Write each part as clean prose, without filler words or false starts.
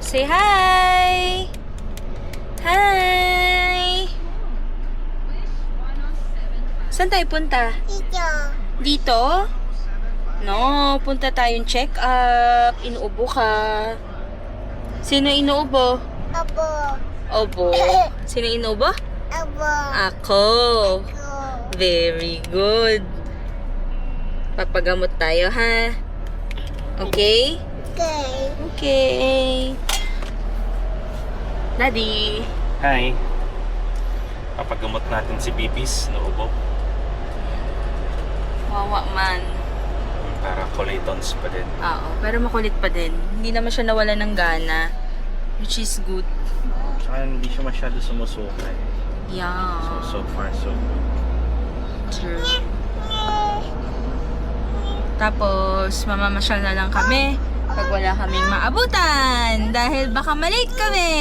Say hi! Hi! Saan tayo punta? Dito. Dito? No, punta tayong check up. Inuubo ka. Sino inuubo? Abo. Obo. Sino inuubo? Abo. Ako. Ko. Very good. Papagamot tayo, ha? Okay? Okay. Okay. Daddy. Hi. Papagamot natin si Bibis na ubo. Wawa man. Para colatons pa din. Oo, pero makulit pa din. Hindi naman siya nawala ng gana. Which is good. Tsaka hindi siya masyado sumusuka eh. Yeah. So far so good. True. Tapos, mamamasyal na lang kami pag wala kaming maabutan. Dahil baka malate kami.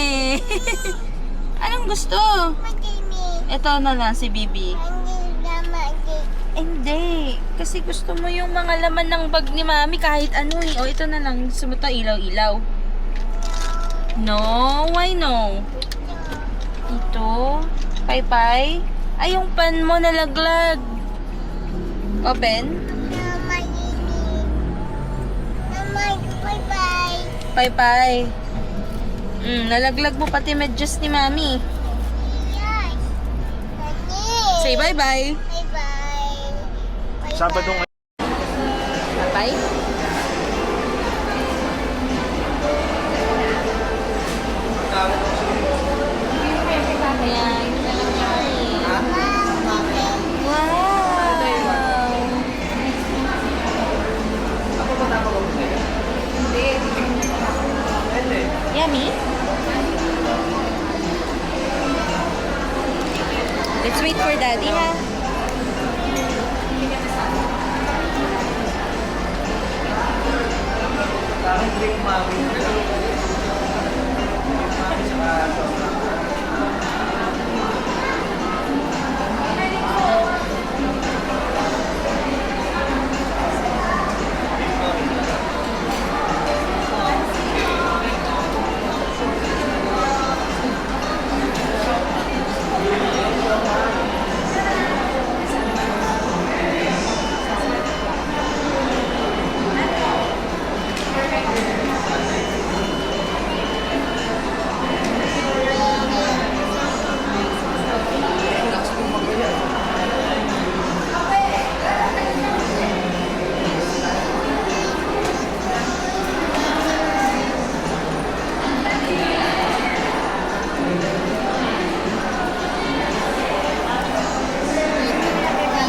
Anong gusto? Madini. Ito na lang si Bibi. Hindi naman di. Hindi. Kasi gusto mo yung mga laman ng bag ni Mami kahit ano eh. O, ito na lang. Sumuta ilaw-ilaw. No? Why no? Ito. Pay-pay. Ay, yung pan mo nalaglag. Open. Naman dini. Naman bye-bye. Pay-pay. Nalaglag mo pati medyas ni Mami. Yes. Nani. Say bye-bye. Bye-bye. Sabado ngayon. Bye-bye. Ayan, ito na lang yan. Wow! Yummy? Let's wait for Daddy, ha?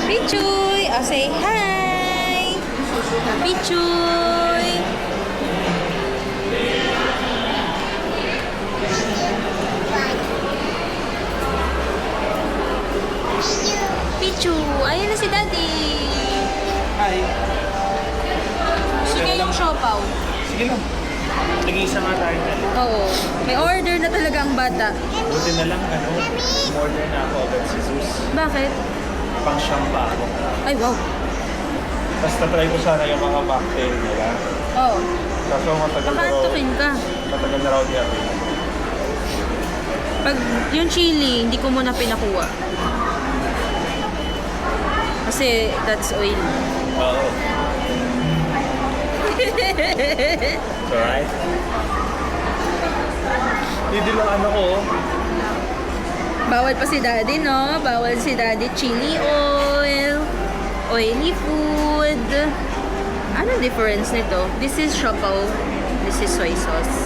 Pichuy! Oh, say hi! Pichuy! Pichu! Ayun na si Daddy! Hi. Sige yung siopaw. Sige lang. Nag-iisa nga tayo dyan. Oo. May order na talaga ang bata. Buti na lang order na ako agad si Zeus. Bakit? Pang siyam pa ako. Ay, wow. Basta try ko sana yung mga cocktail nila. Oo. Kaso matagal Baka antukin ka. Matagal na raw di ako. Pag yung chili, hindi ko muna pinakuha. Kasi that's oil. Oo. It's alright. Hindi lang ano ko. Bawal pa si Daddy, no? Bawal si Daddy chili oil, oily food. Ano difference nito? This is siopaw. This is soy sauce.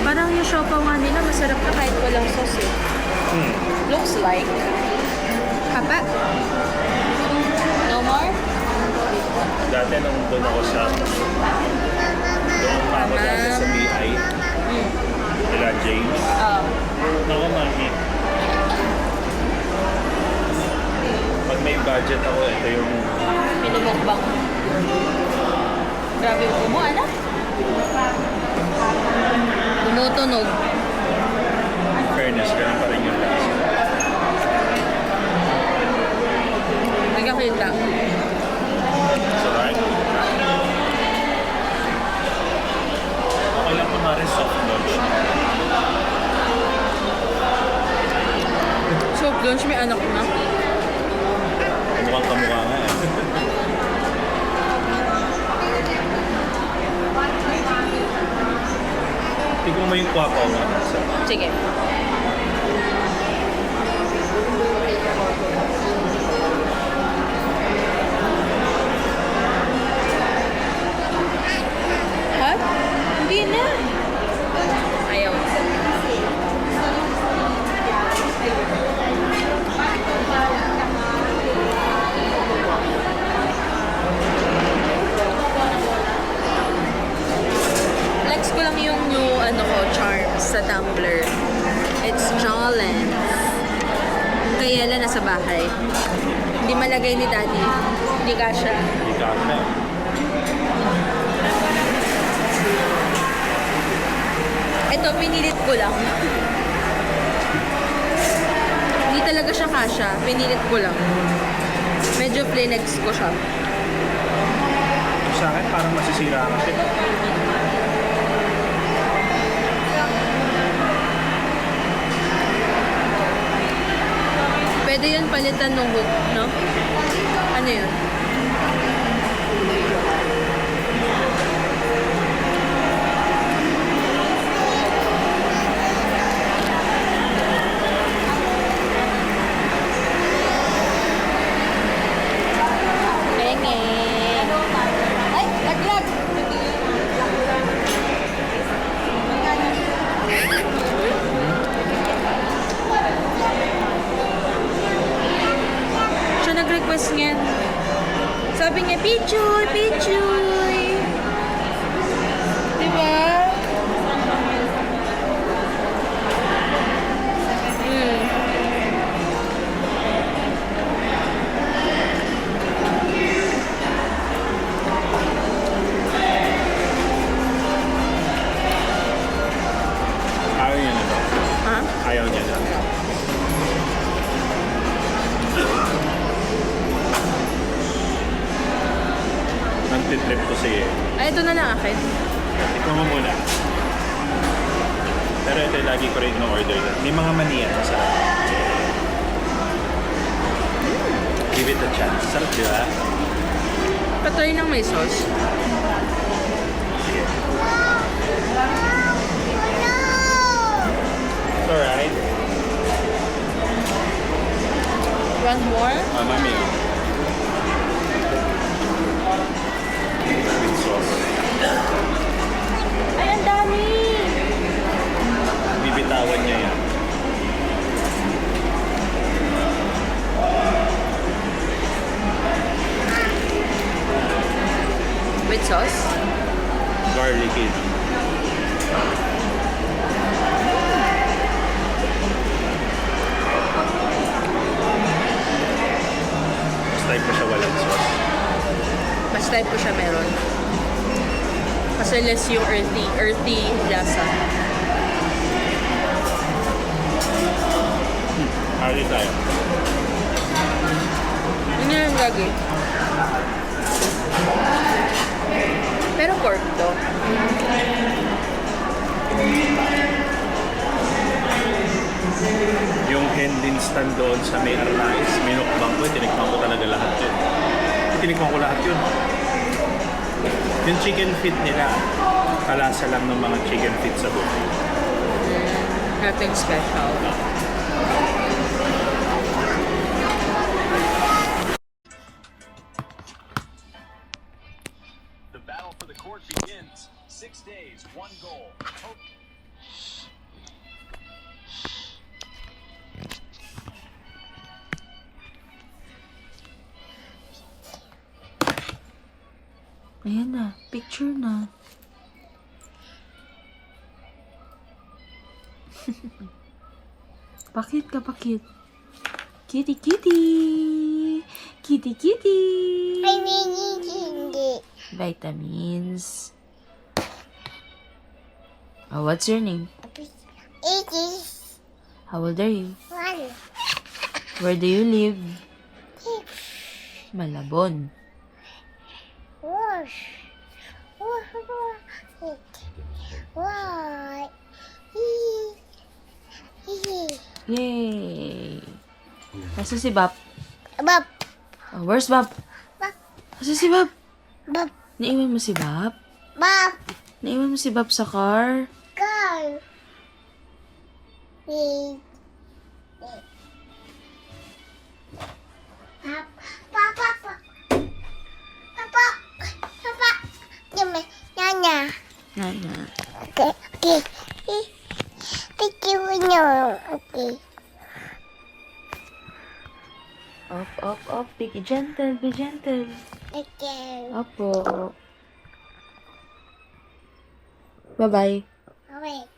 Parang yung siopaw nga nila masarap na kahit walang sauce eh. Looks like. Hapa. No more? Dati nung doon ako sa doon pa ako dati sa BI kila James. Naku mami. Pag may budget ako, ito yung Pinumukbang. Grabe upo mo, anak. Tumutunog. fairness, ganun pa rin yung lasa. makita. It's alright. Okay lang kumari soft launch. Soft lunch, may anak na. Mukhang kamukha nga eh. Tignan mo yung kwapaw nga. Sige. Hot? Hindi na. Ayaw. Flex ko lang yung new charms sa tumbler. It's Jolens. Kaya lang nasa bahay. Hindi malagay ni Daddy. Hindi kasha. Hindi ka na. Ito, pinilit ko lang. Hindi talaga siya kasha. Pinilit ko lang. Medyo flinex ko siya. Sa akin, parang masisira kasi. Pwede yun palitan ng hook, no? Ano yun? Pengeng. Ay, laglag! Siya nag-request niyan. Sabi niya, Pichoy, Pichoy. Diba? Mm. Ayaw niya na to. Ha? Ayaw niya na. Nagtitrip ko siya eh. Ay, ito na lang akin. Ikaw mo muna. Pero ito lagi ko rin in-order. May mga mani yan. Masarap. Give it a chance. Sarap, di ba? Patry ng may sauce. Sige. It's alright. One more? Mami. With sauce. Ay, ang dami! Bibitawan niya yan. With sauce? Garlicky. Mas type ko siya walang sauce. Mas type ko siya meron. Kasi less yung earthy lasa. Hali tayo. Yun yung gagi. Pero pork to. Yung Hendin stand doon sa may Arnais, minukbang ko, tinikman ko talaga lahat yun. Tinikman ko lahat yun. Yung chicken feet nila, kalasa lang ng mga chicken feet sa buhay. Nothing special. The battle for the court begins. 6 days, 1 goal. Ayan na. Picture na. Pakit ka, pakit. Kitty, kitty! Kitty, kitty! I need Vitamins. Oh, what's your name? it is How old are you? one. Where do you live? Malabon. Wash. Wash. Why? Yay! Nasa si Bap? Bab. Oh, where's Bap? Bab. Nasa si Bap? Bab. Naiwan mo si Bap? Bab. Naiwan mo si Bap sa car? Go. Papa. Papa. Papa. Gimme. Nana. Nana. Okay. Okay. Thank you. No. Okay. Up. Be gentle, be gentle. Okay. Opo. Bye-bye. Wait.